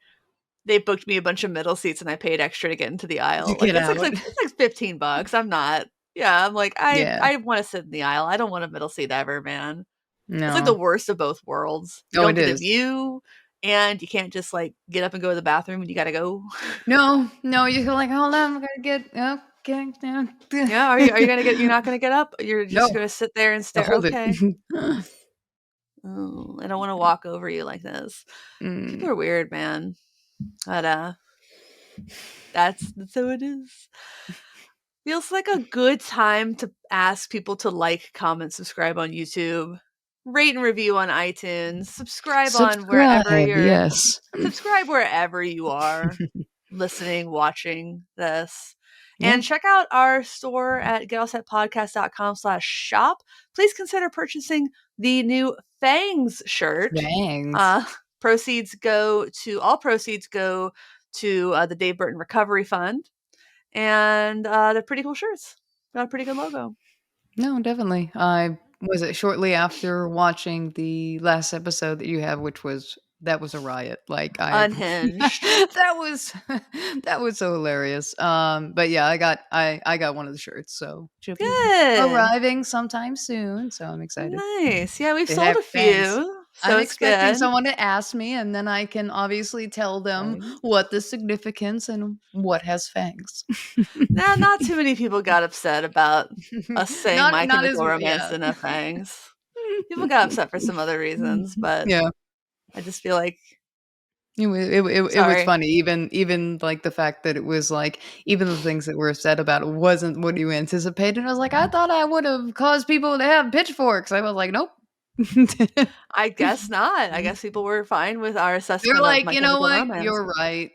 they booked me a bunch of middle seats and I paid extra to get into the To aisle. Like get out. it's like $15. I'm not. Yeah, I'm like Yeah. I want to sit in the aisle. I don't want a middle seat ever, man. It's like the No. worst of both worlds. You Oh, don't it get a is. view and you can't just like get up and go to the bathroom and you got to go. No, no, you're like, "Hold on, I'm gonna get okay, yeah." Yeah, are you going to get you're not going to get up? You're just No, going to sit there and to stare. hold it. Okay. Oh, I don't want to walk over you like this. People Mm. are weird, man. But that's how it is. Feels like a good time to ask people to like, comment, subscribe on YouTube, rate and review on iTunes, Subscribe, yes. subscribe wherever you are listening, watching this. Yeah, And check out our store at getallsetpodcast.com/shop. Please consider purchasing the new Fangs shirt. thanks. Uh, all proceeds go to the Dave Burton Recovery Fund. And they're pretty cool shirts. Got a pretty good logo. No, definitely. I was it shortly after watching the last episode that you have, which was that was a riot. Like I Unhinged. that was that was so hilarious. But yeah, I got one of the shirts, so should be Good. arriving sometime soon. So I'm excited. Nice. Yeah, we've They sold have a fangs. few, I'm so it's expecting good. someone to ask me, and then I can obviously tell them Right. what the significance and what has fangs. Now, not too many people got upset about us saying My Not as Chemical Romance yeah. didn't have fangs. People got upset for some other reasons, but Yeah. I just feel like It was sorry. funny, even, like, the fact that it was, like even the things that were said about it wasn't what you anticipated. I was like, "I thought I would've caused people to have pitchforks." I was like, "Nope." I guess not. I guess people were fine with our They're assessment of like, My "You know Chemical what? Romance. You're right."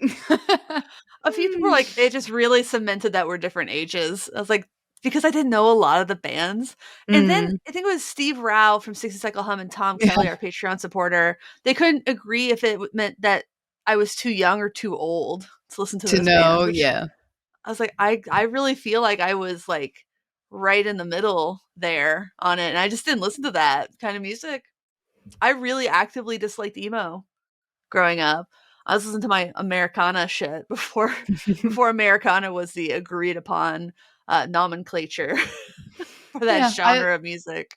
A few people were like, it just really cemented that we're different ages. I was like, because I didn't know a lot of the bands. And then Mm, I think it was Steve Rao from 60 Cycle Hum and Tom Kelly, yeah, our Patreon supporter. They couldn't agree if it meant that I was too young or too old to listen to to those bands, know, which yeah. I was like, I really feel like I was like right in the middle there on it. And I just didn't listen to that kind of music. I really actively disliked emo growing up. I was listening to my Americana shit before Americana was the agreed upon nomenclature for that Yeah, genre of music.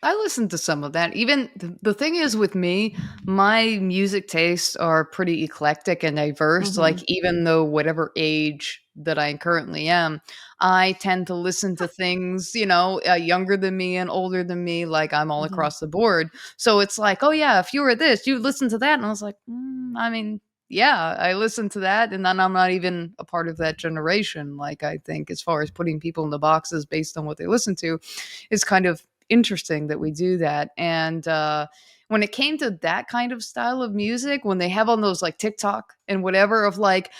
I listened to some of that. Even the thing is with me, my music tastes are pretty eclectic and diverse. Like Mhm. even though whatever age that I currently am, I tend to listen to things, younger than me and older than me. Like I'm all Mhm. across the board. So it's like, oh yeah, if you were this, you listen to that, and I was like, I mean, yeah, I listen to that, and then I'm not even a part of that generation. Like I think, as far as putting people in the boxes based on what they listen to, is kind of interesting that we do that. And when it came to that kind of style of music, when they have on those like TikTok and whatever of like,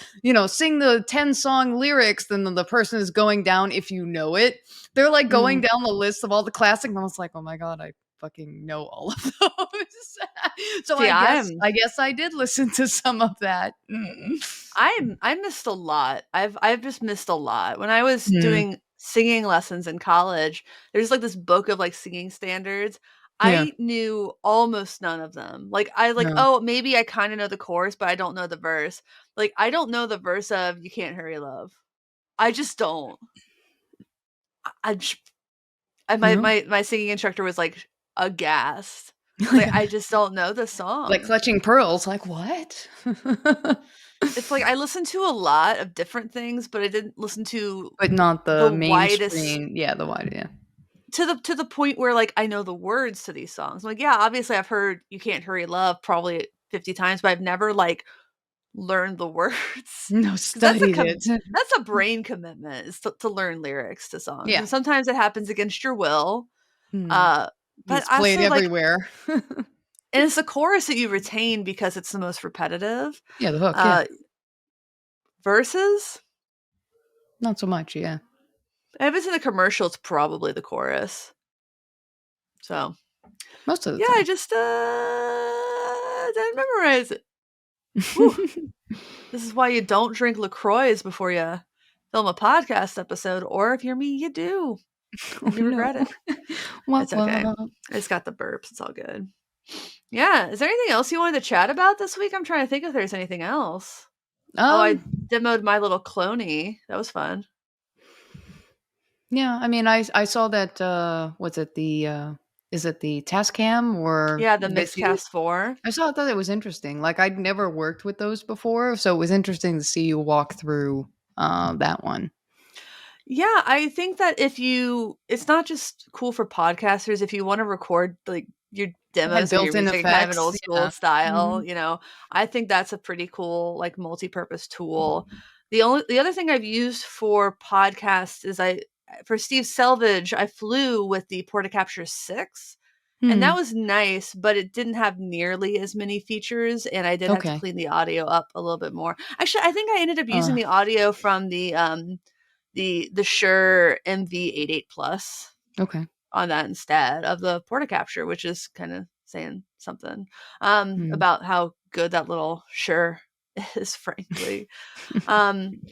sing the 10-song lyrics, then the person is going down if you know it. They're like going Mm. down the list of all the classics. And I was like, oh my God, I fucking know all of those. So See, I guess I did listen to some of that. Mm. I missed a lot. I've just missed a lot. When I was Mm. doing singing lessons in college, there's like this book of like singing standards. Yeah. I knew almost none of them. Like I like, No. oh, maybe I kind of know the chorus, but I don't know the verse. Like I don't know the verse of "You Can't Hurry Love." I just don't. I j No. my singing instructor was, like, aghast. I was like, "I just don't know the Like song." clutching pearls. Like what? It's like I listened to a lot of different things, but I didn't listen to But not the the widest mainstream, yeah, the wide, yeah. to the point where, like, I know the words to these songs. Like, yeah, obviously, I've heard "You Can't Hurry Love" probably 50 times, but I've never, like, learned the words No, because studied it. that's a brain commitment is to learn lyrics to songs, Yeah. and sometimes it happens against your will. Hmm. Uh, but It's played also, like, everywhere. and it's the chorus that you retain because it's the most repetitive. Yeah, the hook, yeah. Uh, Verses, Not so much, yeah. if it's in a commercial, it's probably the chorus. So, Most of the yeah, I time. just, didn't memorize it. Whew. This is why you don't drink LaCroix before you film a podcast episode, or if you're me, you do, Oh, and you no. regret it. Womp It's okay. womp. I just got the burps, it's all good. Yeah, is there anything else you wanted to chat about this week? I'm trying to think if there's anything else. Oh, I Um, demoed My Little Cloney. That was fun. yeah, I mean, I saw that, what's it, is it the Tascam or Yeah, the the few? Mixcast 4. I thought it was interesting. Like, I'd never worked with those before, so it was interesting to see you walk through, that one. Yeah, I think that it's not just cool for podcasters. If you want to record like your It had demos of your built-in music, kind of an effects, old school yeah. style, Mhm. I think that's a pretty cool, like, multi-purpose tool. The other thing I've used for podcasts is for Steve Selvage, I flew with the Portacapture 6. And that Hmm, was nice, but it didn't have nearly as many features, and I did have to okay. clean the audio up a little bit more. Actually, I think I ended up using Uh, the audio from the Shure MV88 Plus okay. on that instead of the Portacapture, which is kind of saying something Hmm. about how good that little Shure is, frankly.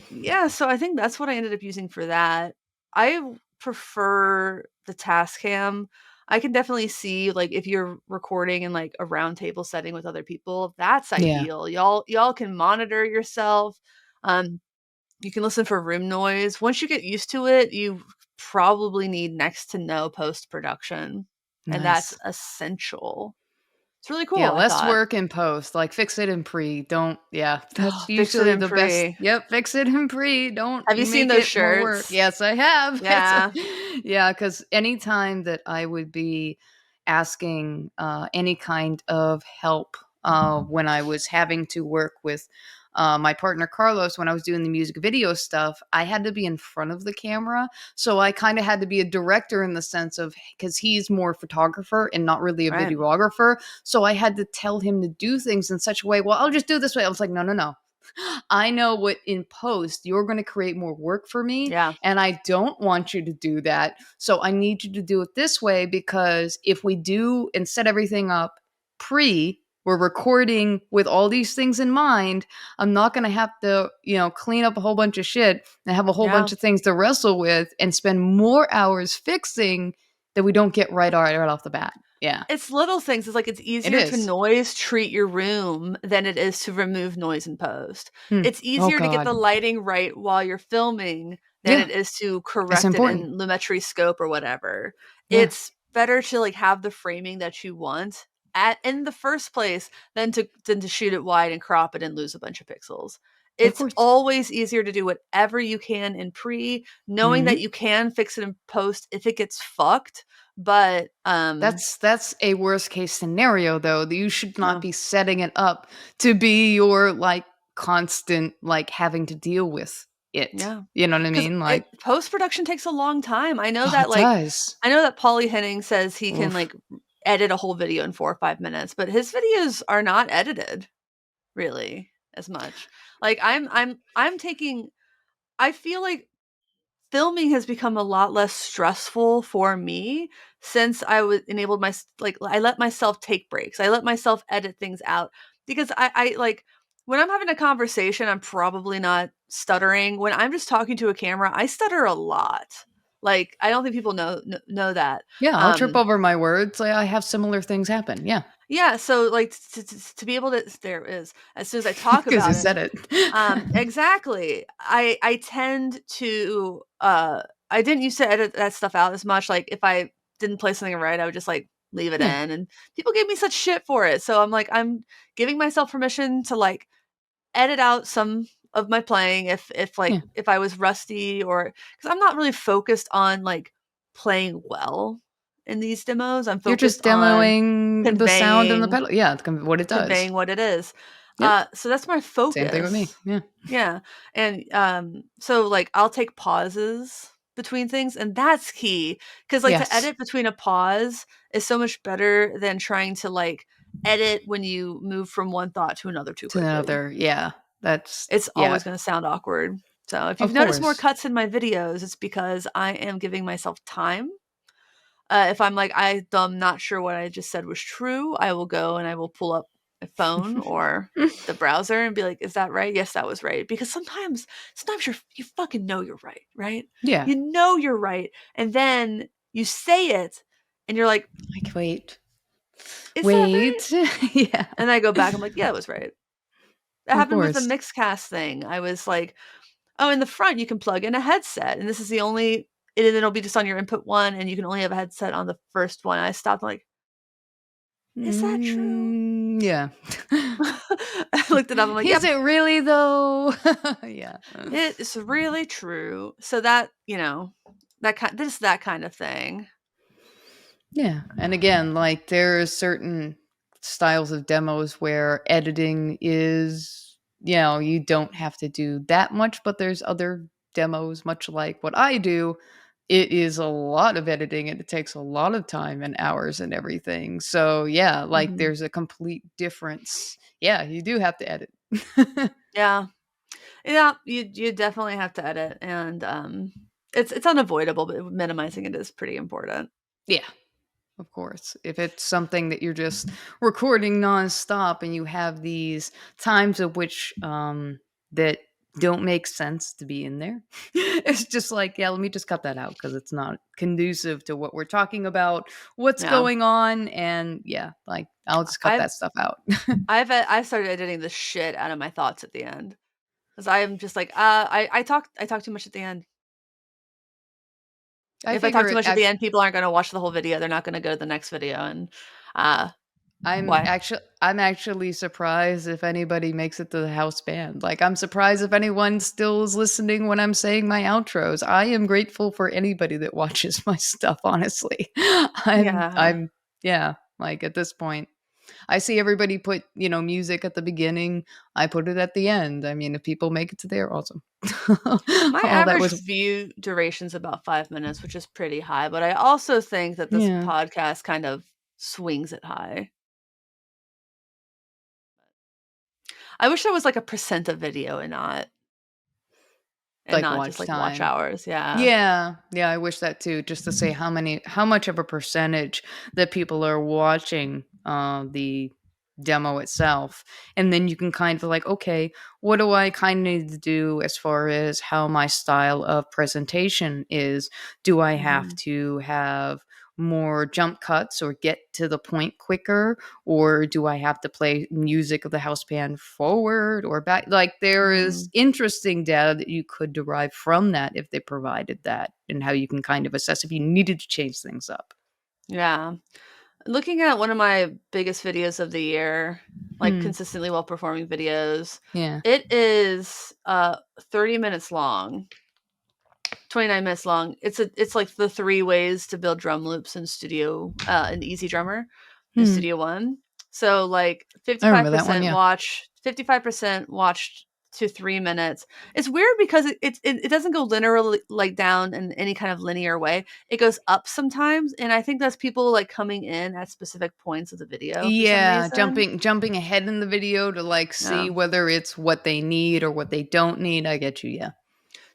Yeah, so I think that's what I ended up using for that. I prefer the Tascam. I can definitely see, like, if you're recording in, like, a round table setting with other people, that's Yeah. ideal. Y'all can monitor yourself. Um, you can listen for room noise. Once you get used to it, you probably need next to no post-production, and that's Nice. essential. It's really cool, Yeah, I less thought. work in post, like, fix it in pre, don't yeah, that's Oh, fix it usually in the best pre. yep, fix it in pre, don't Have you seen make those it more work. shirts? Yes, I have. It's Yeah, yeah, because anytime that I would be asking, any kind of help, when I was having to work with, my partner Carlos, when I was doing the music video stuff, I had to be in front of the camera, so I kinda had to be a director in the sense of because he's more photographer and not really a right. videographer, so I had to tell him to do things in such a way, "Well, I'll just do it this way." I was like, "No, no, no. I know what in post you're gonna create more work for me, Yeah, and I don't want you to do that. So I need you to do it this way because if we do and set everything up pre, we're recording with all these things in mind. I'm not gonna have to, clean up a whole bunch of shit and have a whole yeah. bunch of things to wrestle with and spend more hours fixing that we don't get right off the bat." Yeah. It's little things. It's like it's It easier to is. noise treat your room than it is to remove noise in post. Hmm. It's Oh easier to get god. the lighting right while you're filming than Yeah. it is to It's correct it important. in Lumetri Scope or whatever. Yeah. It's better to, like, have the framing that you want at in the first place than to shoot it wide and crop it and lose a bunch of pixels. Of It's course. always easier to do whatever you can in pre, knowing that Mhm. you can fix it in post if it gets fucked, but That's a worst case scenario though, that you should not no. be setting it up to be your, like, constant, like, having to deal with it. Yeah, You know what I because mean? it Like, post-production takes a long time. oh, it does. I know that Pauly Henning says he can, Oof. like, edit a whole video in 4 or 5 minutes, but his videos are not edited really as much. Like, I'm taking I feel like filming has become a lot less stressful for me since I was enabled like, I let myself take breaks. I let myself edit things out because I like, when I'm having a conversation, I'm probably not stuttering. When I'm just talking to a camera, I stutter a lot. Like, I don't think people know that. Yeah, I'll trip Um, over my words, I have similar things happen, yeah, yeah, so, like, to be able to there it is. As soon as I talk because you about it, said it. exactly. I tend to, I didn't used to edit that stuff out as much. Like, if I didn't play something right, I would just, like, leave it Yeah, in, and people gave me such shit for it. So I'm like, I'm giving myself permission to, like, edit out some of my playing yeah. if I was rusty, or because I'm not really focused on, like, playing well in these demos. I'm You're just focused on demoing the sound and the conveying pedal yeah, it's what it does. conveying what it is. Yep, So that's my same thing with me, focus. yeah. Yeah, and, so, like, I'll take pauses. between things, and that's key. Because like, to Yes. edit between a pause is so much better than trying to, like, edit when you move from one thought to another too To quickly. another, yeah. That's It's yeah, always gonna sound awkward. So, if you've of noticed more course. cuts in my videos, it's because I am giving myself time. If I'm like, I'm not sure what I just said was true, I will go and I will pull up my phone or the browser and be like, "Is that right? Yes, that was right." Because sometimes you fucking know you're right, right? Yeah. You know you're right, and then you say it, and you're like, Like, wait. "Is that right?" Wait. Yeah. And I go back, I'm like, "Yeah, it was right." That Of happened with the course. Mixcast thing. I was like, "Oh, in the front, you can plug in a headset, and this is the only and then it'll be just on your input 1, and you can only have a headset on the first one." I stopped, like, "Is that true?" Yeah. I looked it up, I'm like, Is "Yep, it really though? Yeah. it is really true." So that, that kind of thing. Yeah, and again, like, there's certain styles of demos where editing is, you don't have to do that much, but there's other demos, much like what I do, it is a lot of editing and it takes a lot of time and hours and everything. So, yeah, like, Mhm. there's a complete difference. Yeah, you do have to edit. Yeah. Yeah, you definitely have to edit, and, it's unavoidable, but minimizing it is pretty important. Yeah. Of course. If it's something that you're just recording nonstop and you have these times of which that don't make sense to be in there, it's just like, yeah, let me just cut that out because it's not conducive to what we're talking about, what's Yeah. going on, and yeah, like I'll just cut I've that stuff out. I've started editing the shit out of my thoughts at the end, 'cause I am just like, I talk too much at the end. I If I talk figure too it much at the end, people aren't gonna watch the whole video, they're not gonna go to the next video, and, uh, why? I'm actually surprised if anybody makes it to the house band. Like, I'm surprised if anyone still is listening when I'm saying my outros. I am grateful for anybody that watches my stuff, honestly. Yeah. I'm yeah, like, at this point, I see everybody put, music at the beginning. I put it at the end. I mean, if people make it to there, awesome. My All that average was view duration's about 5 minutes, which is pretty high, but I also think that this yeah, podcast kind of swings it high. I wish there was, like, a percent of video and like, not just, watch like, watch time. hours, yeah. Yeah, yeah, I wish that too, just to say how much of a percentage that people are watching, the demo itself, and then you can kind of like, "Okay, what do I kinda need to do as far as how my style of presentation is? Do I have Mhm, to have more jump cuts or get to the point quicker, or do I have to play music of the house band forward or back?" Like, there is mhm, interesting data that you could derive from that if they provided that, and how you can kind of assess if you needed to change things up. yeah. Looking at one of my biggest videos of the year, like, Hmm, consistently well-performing videos, yeah. it is, 30 minutes long. 29 minutes long. It's like the 3 ways to build drum loops in Easy Drummer in Hmm, Studio One. So, like, I remember that one, yeah. 55% watched to 3 minutes. It's weird because it doesn't go linearly, like, down in any kind of linear way. It goes up sometimes, and I think that's people, like, coming in at specific points of the video for some Yeah, reason. jumping ahead in the video to, like, Yeah. see whether it's what they need or what they don't need, I get you, yeah.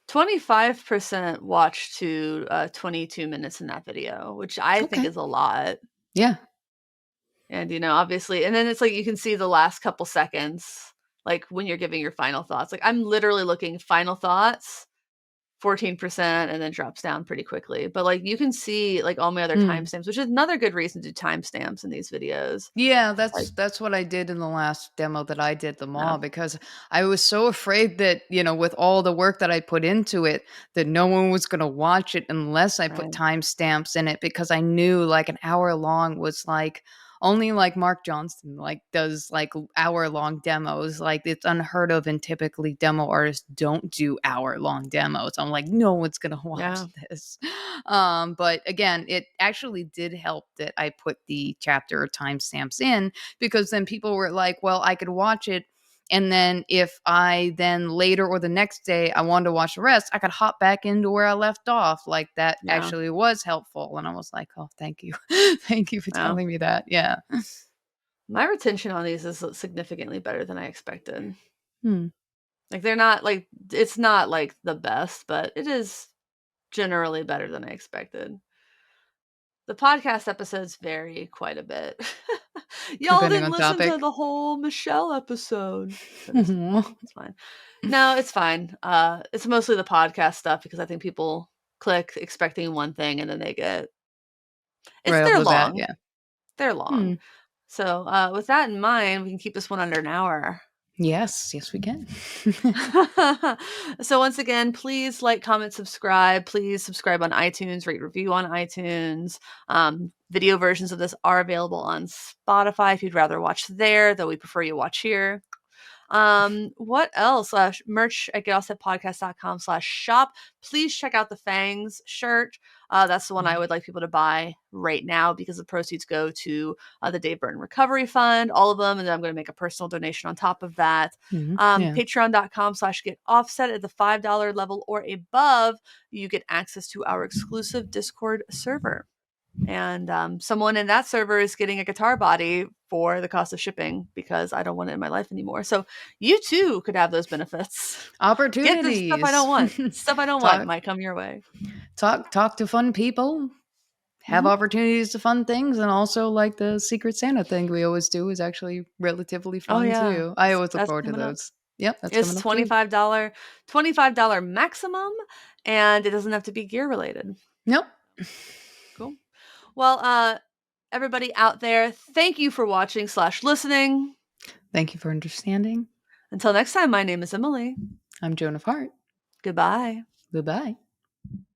25% watched to, 22 minutes in that video, which I think Okay. is a lot. Yeah. And, obviously and then it's like you can see the last couple seconds, like, when you're giving your final thoughts. Like, I'm literally looking final thoughts, 14%, and then drops down pretty quickly. But, like, you can see, like, all my other Hmm. timestamps, which is another good reason to do timestamps in these videos. Yeah, Like that's what I did in the last demo that I did them yeah, all because I was so afraid that, with all the work that I put into it, that no one was gonna watch it unless I put right. timestamps in it because I knew like an hour long was like only like Mark Johnston like does like hour long demos. Like it's unheard of and typically demo artists don't do hour long demos. I'm like, no one's gonna watch Yeah. this. But again, it actually did help that I put the chapter or timestamps in because then people were like, well, I could watch it And then if I then later or the next day I wanted to watch the rest, I could hop back into where I left off. Like that Yeah. actually was helpful. And I was like, oh, thank you. Thank you for Yeah. telling me that. Yeah. My retention on these is significantly better than I expected. Hmm. Like, they're not like it's not like the best, but it is generally better than I expected. The podcast episodes vary quite a bit. Y'all Depending didn't on listen to topic. the whole Michelle episode. Aw. It's fine. No, it's fine. It's mostly the podcast stuff because I think people click expecting one thing and then they get Right off they're the bat. long. Yeah. They're Hmm. long. So, with that in mind, we can keep this one under an hour. Yes. Yes, we can. So once again, please like, comment, subscribe. Please subscribe on iTunes, rate, review on iTunes. Video versions of this are available on Spotify if you'd rather watch there, though we prefer you watch here. What else? Merch at getoffsetpodcast.com/shop. Please check out the Fangs shirt. That's the one I would like people to buy right now because the proceeds go to the Dave Burton Recovery Fund, all of them, and then I'm going to make a personal donation on top of that. Yeah. Patreon.com/getoffset at the $5 level or above, you get access to our exclusive Discord server. And someone in that server is getting a guitar body for the cost of shipping because I don't want it in my life anymore. So you too could have those benefits. Get the stuff I Opportunities. don't want. Stuff I don't want talk, might come your way. talk to fun people. Have Mhm. opportunities to fun things, and also like the Secret Santa thing we always do is actually relatively Oh fun yeah, too. I always look that's forward to coming up. those. Yep, that's It's coming up too. $25 maximum, and it doesn't have to be gear related. Nope. Cool. Well, everybody out there, thank you for watching/listening. Thank you for understanding. Until next time, my name is Emily. I'm Joan of Heart. Goodbye. Goodbye.